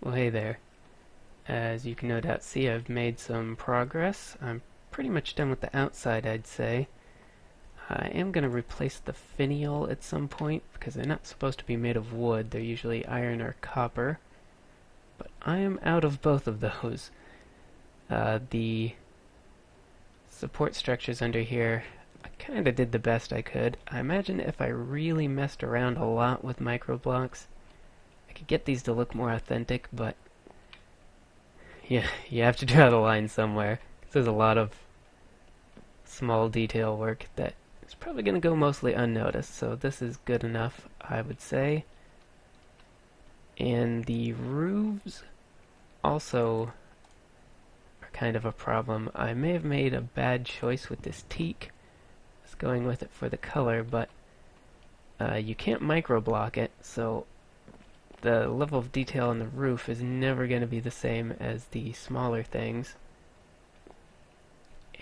Well, hey there. As you can no doubt see, I've made some progress. I'm pretty much done with the outside, I'd say. I am going to replace the finial at some point because they're not supposed to be made of wood. They're usually iron or copper. But I am out of both of those. The support structures under here, I kind of did the best I could. I imagine if I really messed around a lot with microblocks, I could get these to look more authentic, but yeah, you have to draw the line somewhere. There's a lot of small detail work that is probably going to go mostly unnoticed, so this is good enough, I would say. And the roofs also are kind of a problem. I may have made a bad choice with this teak. I was going with it for the color, but you can't microblock it, so the level of detail on the roof is never going to be the same as the smaller things.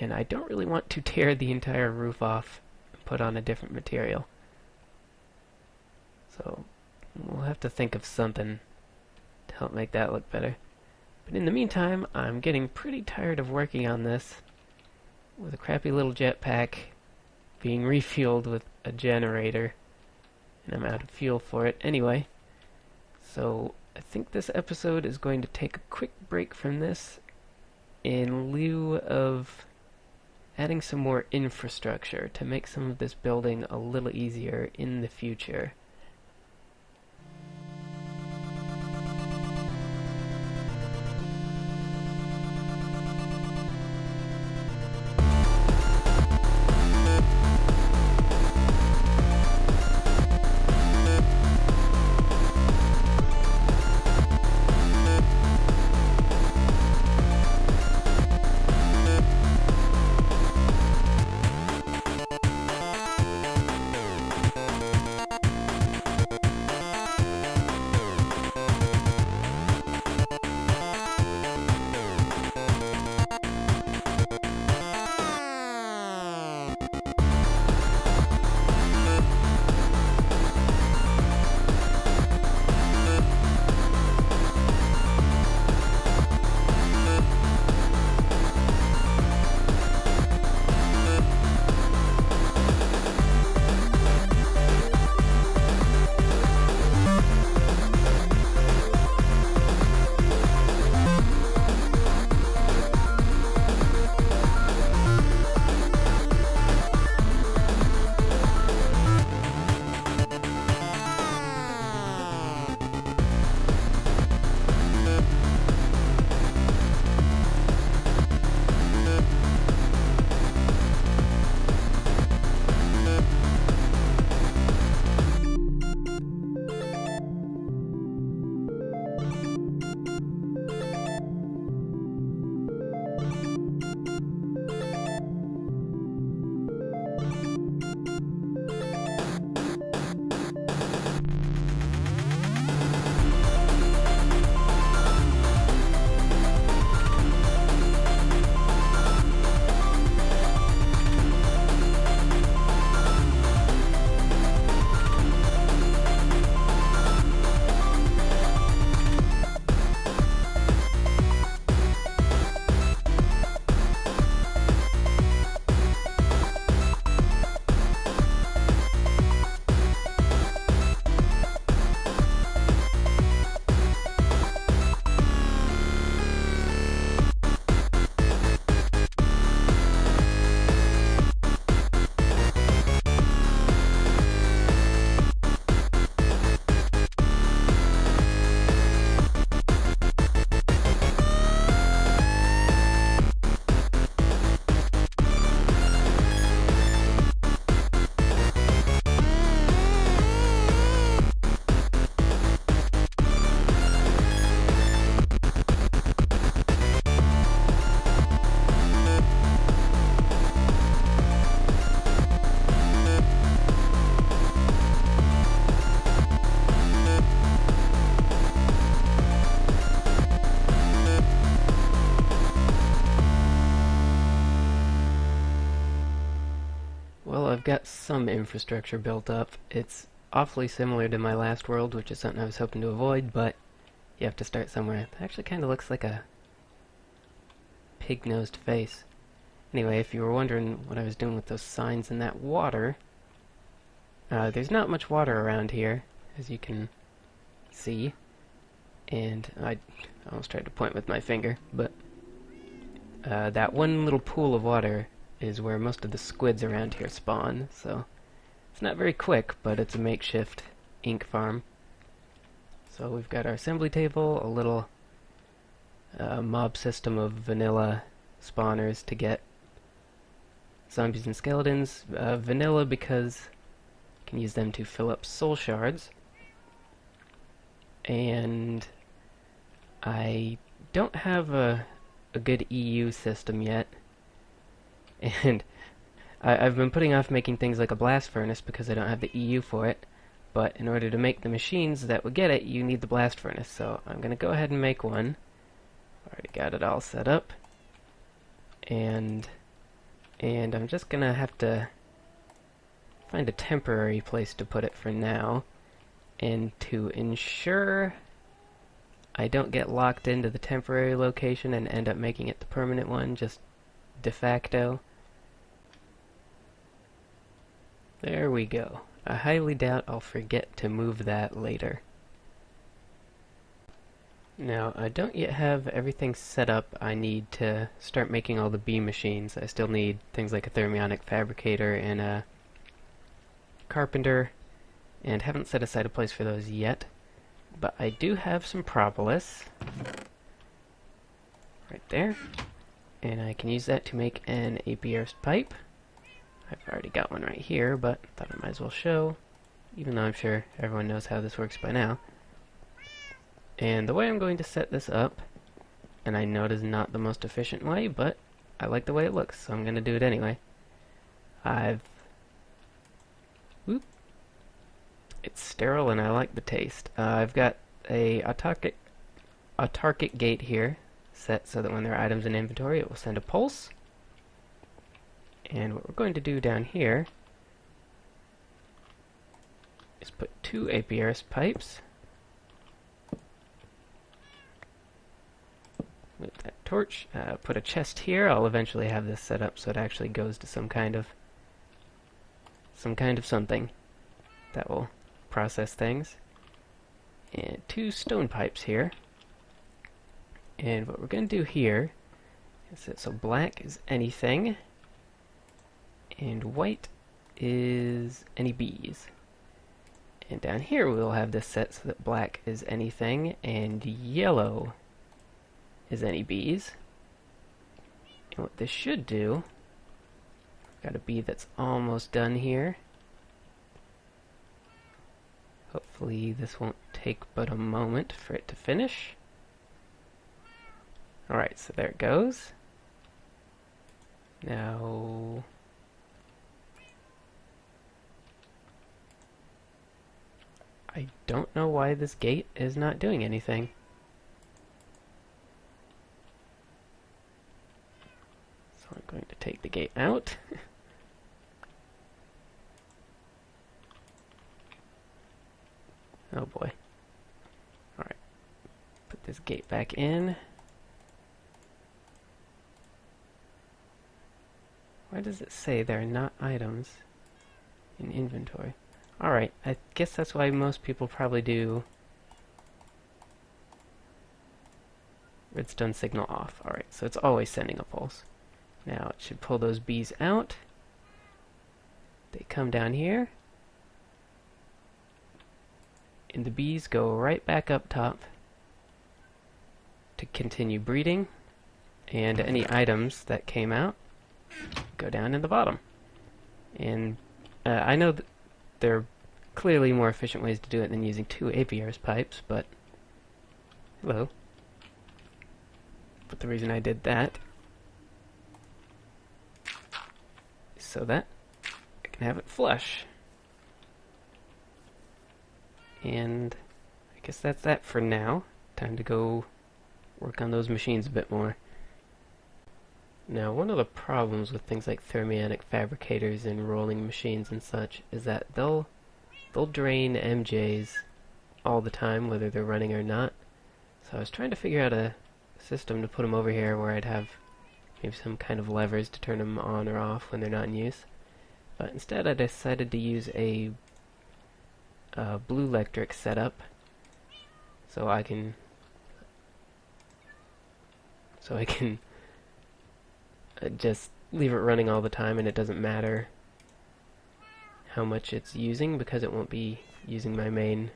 And I don't really want to tear the entire roof off and put on a different material. So we'll have to think of something to help make that look better. But in the meantime, I'm getting pretty tired of working on this with a crappy little jetpack being refueled with a generator, and I'm out of fuel for it anyway. So I think this episode is going to take a quick break from this in lieu of adding some more infrastructure to make some of this building a little easier in the future. I've got some infrastructure built up. It's awfully similar to my last world, which is something I was hoping to avoid, but you have to start somewhere. It actually kind of looks like a pig-nosed face. Anyway, if you were wondering what I was doing with those signs in that water, there's not much water around here, as you can see. And I almost tried to point with my finger, but that one little pool of water is where most of the squids around here spawn, so it's not very quick, but it's a makeshift ink farm. So we've got our assembly table, a little mob system of vanilla spawners to get zombies and skeletons. Vanilla because you can use them to fill up soul shards. And I don't have a good EU system yet. And I've been putting off making things like a blast furnace because I don't have the EU for it. But in order to make the machines that would get it, you need the blast furnace. So I'm going to go ahead and make one. Already got it all set up. And I'm just going to have to find a temporary place to put it for now. And to ensure I don't get locked into the temporary location and end up making it the permanent one, just de facto. There we go. I highly doubt I'll forget to move that later. Now, I don't yet have everything set up I need to start making all the bee machines. I still need things like a thermionic fabricator and a carpenter, and haven't set aside a place for those yet. But I do have some propolis right there, and I can use that to make an APR pipe. I've already got one right here, but thought I might as well show, even though I'm sure everyone knows how this works by now. And the way I'm going to set this up, and I know it is not the most efficient way, but I like the way it looks, so I'm going to do it anyway. It's sterile and I like the taste. I've got a autarkic gate here set so that when there are items in inventory it will send a pulse. And what we're going to do down here is put 2 APRS pipes with that torch. Put a chest here. I'll eventually have this set up so it actually goes to some kind of something that will process things. And 2 stone pipes here. And what we're going to do here is that so black is anything, and white is any bees. And down here we'll have this set so that black is anything, and yellow is any bees. And what this should do, I've got a bee that's almost done here. Hopefully this won't take but a moment for it to finish. Alright, so there it goes. Now, I don't know why this gate is not doing anything. So I'm going to take the gate out. Oh boy. Alright. Put this gate back in. Why does it say there are not items in inventory? Alright, I guess that's why most people probably do redstone signal off. Alright, so it's always sending a pulse. Now it should pull those bees out. They come down here. And the bees go right back up top to continue breeding. And any items that came out go down in the bottom. And I know that there are clearly more efficient ways to do it than using 2 APRS pipes, but hello. But the reason I did that is so that I can have it flush. And I guess that's that for now. Time to go work on those machines a bit more. Now, one of the problems with things like thermionic fabricators and rolling machines and such is that they'll drain MJs all the time, whether they're running or not. So I was trying to figure out a system to put them over here where I'd have maybe some kind of levers to turn them on or off when they're not in use. But instead I decided to use a blue electric setup so I can just leave it running all the time, and it doesn't matter how much it's using because it won't be using my main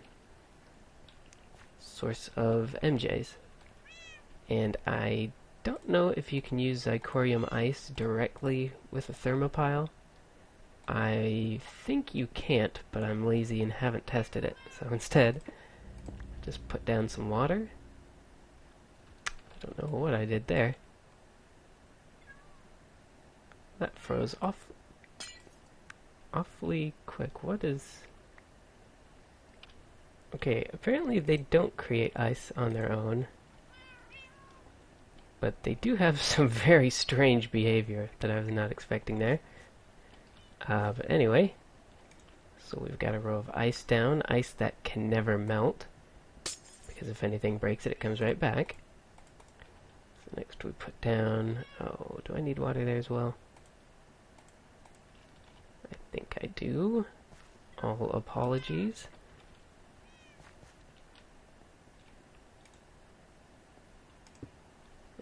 source of MJs. And I don't know if you can use Zirconium ice directly with a thermopile. I think you can't, but I'm lazy and haven't tested it. So instead, just put down some water. I don't know what I did there. That froze awfully quick. What is... Okay, apparently they don't create ice on their own. But they do have some very strange behavior that I was not expecting there. But anyway, so we've got a row of ice down, ice that can never melt, because if anything breaks it, it comes right back. So next we put down, oh, do I need water there as well? I think I do. All apologies.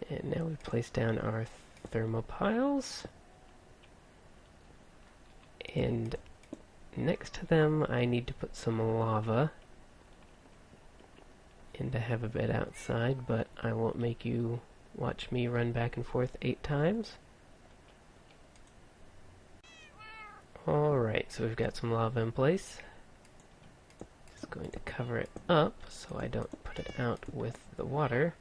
And now we place down our thermopiles. And next to them I need to put some lava and to have a bed outside, but I won't make you watch me run back and forth 8 times. Alright, so we've got some lava in place. Just going to cover it up so I don't put it out with the water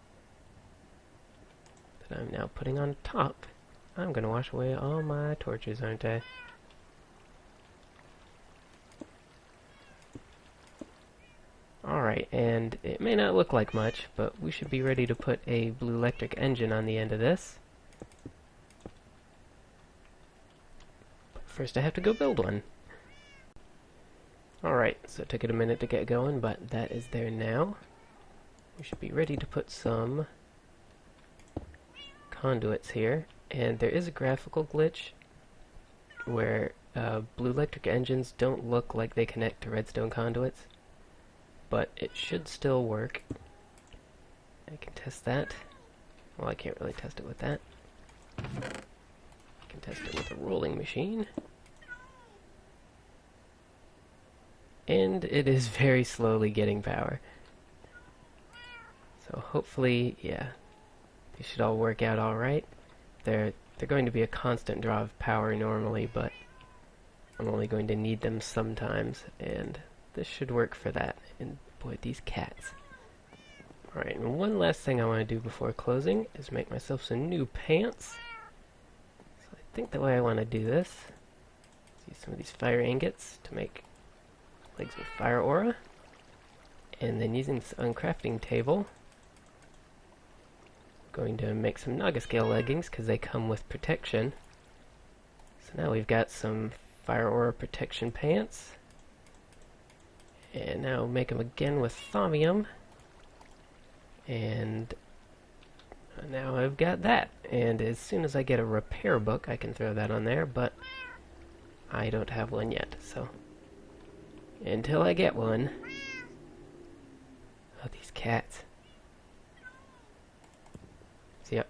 that I'm now putting on top. I'm going to wash away all my torches, aren't I? Alright, and it may not look like much, but we should be ready to put a blue electric engine on the end of this. But first I have to go build one. Alright, so it took it a minute to get going, but that is there now. We should be ready to put some conduits here, and there is a graphical glitch where blue electric engines don't look like they connect to redstone conduits. But it should still work. I can test that. Well, I can't really test it with that. I can test it with a rolling machine. And it is very slowly getting power. So hopefully, yeah, they should all work out alright. They're going to be a constant draw of power normally, but I'm only going to need them sometimes, and this should work for that. And boy, these cats. Alright, and one last thing I want to do before closing is make myself some new pants. So I think the way I want to do this is use some of these fire ingots to make legs with fire aura. And then using this uncrafting table, I'm going to make some Naga scale leggings because they come with protection. So now we've got some fire aura protection pants. And now make them again with thaumium. And now I've got that. And as soon as I get a repair book, I can throw that on there, but I don't have one yet, so until I get one. Oh, these cats. So, yep,